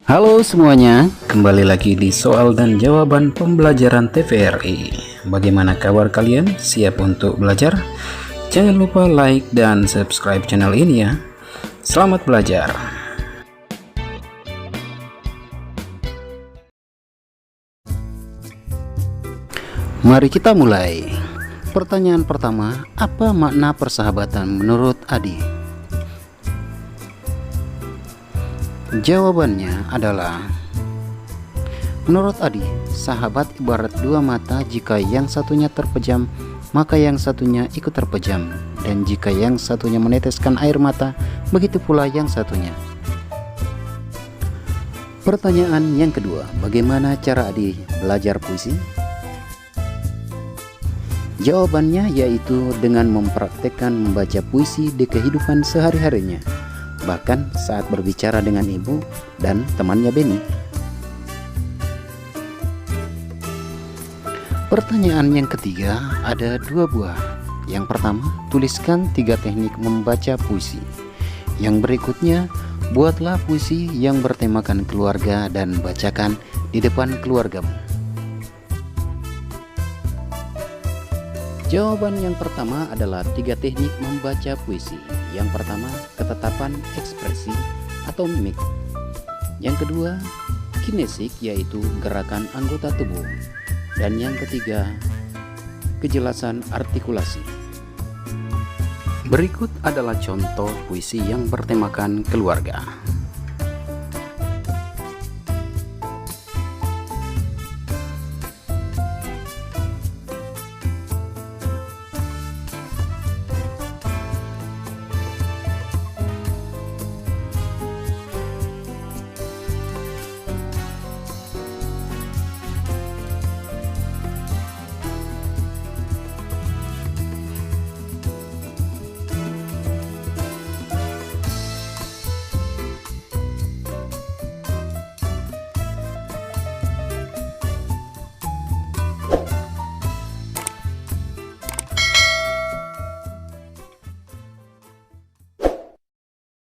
Halo semuanya, kembali lagi di soal dan jawaban pembelajaran TVRI. Bagaimana kabar kalian? Siap untuk belajar? Jangan lupa like dan subscribe channel ini ya. Selamat belajar. Mari kita mulai. Pertanyaan pertama, apa makna persahabatan menurut Adi? Jawabannya adalah, menurut Adi, sahabat ibarat dua mata, jika yang satunya terpejam, maka yang satunya ikut terpejam, dan jika yang satunya meneteskan air mata, begitu pula yang satunya. Pertanyaan yang kedua, bagaimana cara Adi belajar puisi? Jawabannya yaitu dengan mempraktekkan membaca puisi di kehidupan sehari-harinya, bahkan saat berbicara dengan ibu dan temannya Benny. Pertanyaan yang ketiga, ada dua buah. Yang pertama, tuliskan 3 teknik membaca puisi. Yang berikutnya, buatlah puisi yang bertemakan keluarga dan bacakan di depan keluargamu. Jawaban yang pertama adalah 3 teknik membaca puisi. Yang pertama, ketetapan ekspresi atau mimik. Yang kedua, kinesik, yaitu gerakan anggota tubuh. Dan yang ketiga, kejelasan artikulasi. Berikut adalah contoh puisi yang bertemakan keluarga.